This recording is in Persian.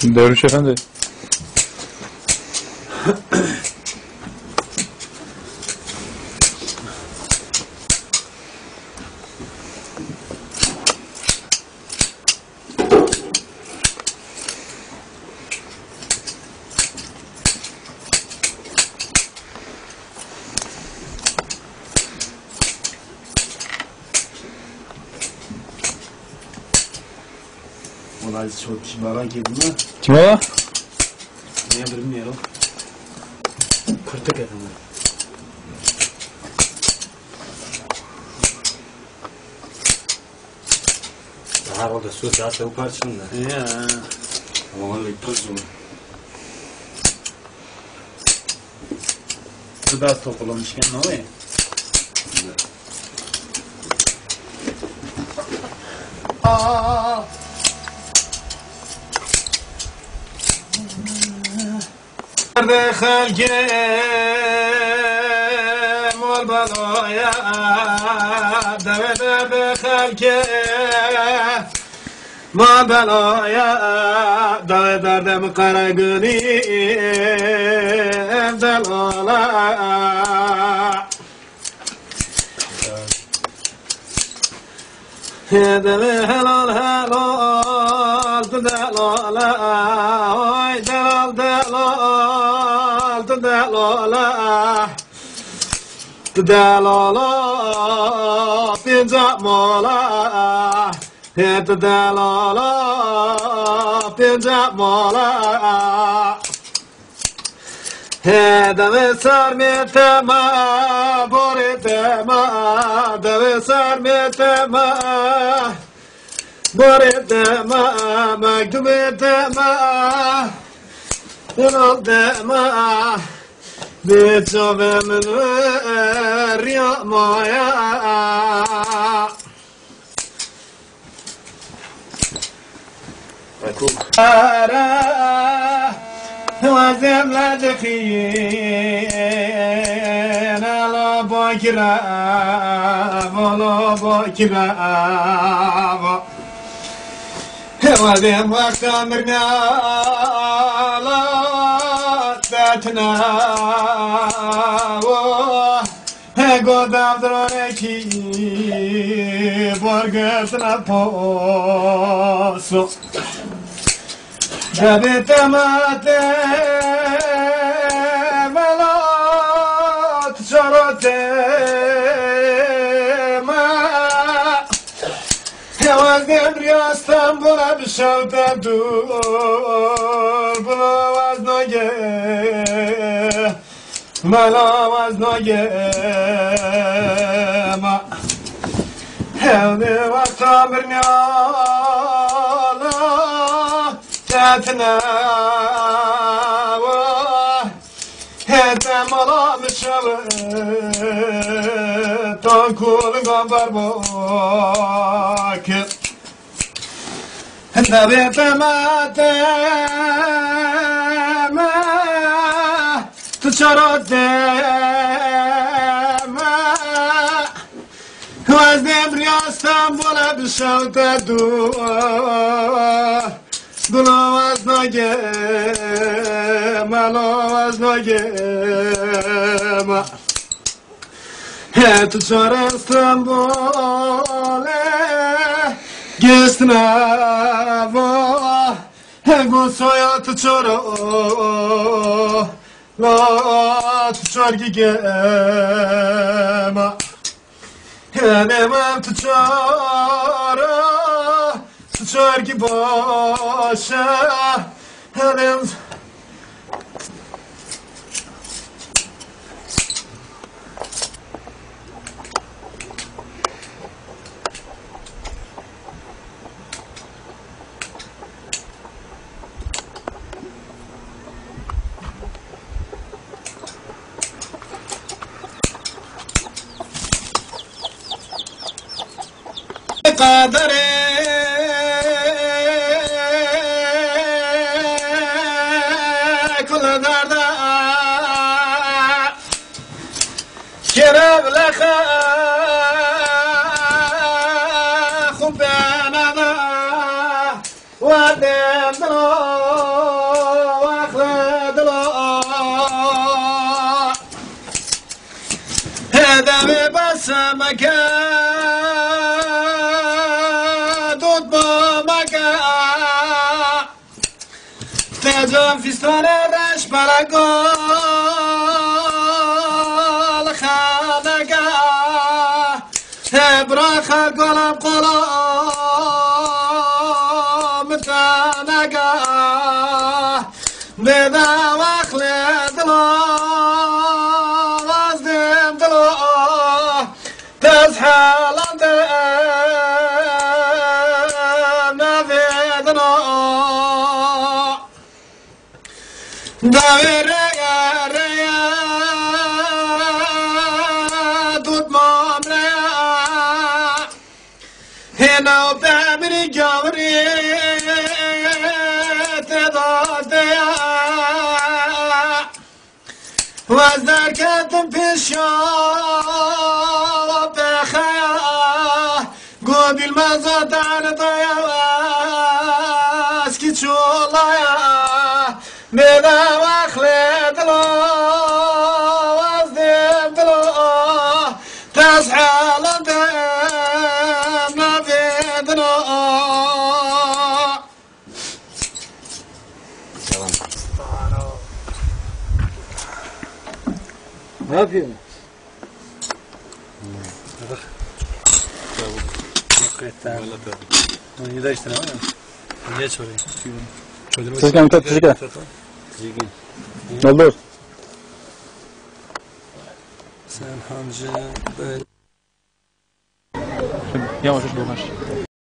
Derviş efendi. Olay çok kibara geldi mi? Kim o? Ne bilmiyorum. Kırtık efendim. Daha orada su daha sevk parçında. Ya. Ama öyle tuzum. Suda toplamışken ne oluyor? Aa. دخل كم والبلايا دخل كم والبلايا دردم قرقني دلالا دل هلال هلال دلالا دلال دلال دلالا دلالا بنجا مولا دلالا بنجا مولا دم سر میتما بردما دم سر میتما بردما مکتوب دما دما بیچو من ریا مایا وزم لدخين على باكرا ولا باكرا وزم وقت مرنا لا تتنا قدام درونكي برقتنا بوسو جبت ماته ملات شرته ما هواز قدري استنبول بشوت دور بلا وزنه ملا وزنه ما هوني وقت مرني تاتنا هذا مرا مشل تنكول غبر بوك النبي ما ما تشرد ما وزن برياستان بولا بشوت دور دلو از نگه ملو از نگه ما تو چار استنبوله گستنا و گوسویا تو چارو لا تو چار گیگه ما هنمم تو چارو Çarki başa hemen kadere كرب لخا خبانا ودنا تدوي بسمك دوت بامك تجام في ستانه رش برقال خانك براخ قلب قلام تانك بدا واخلد وازدم دلو تزحل انت نفيدنا داوي ريا ريا دوت مامريا هنا وبعمري جامري تضاديا وازدكتم في الشوق بخيا قوبي المزاد على ضيا اسكت شولايا بدا واخلد له وازدم له تسحل دم نفيدنا Ne yapıyorsun? Hakikaten. Onu değiştirelim ama. Geç oraya. Tezgahın kat tezgah. Olur. Sen hancı böyle. Yavaş yavaş.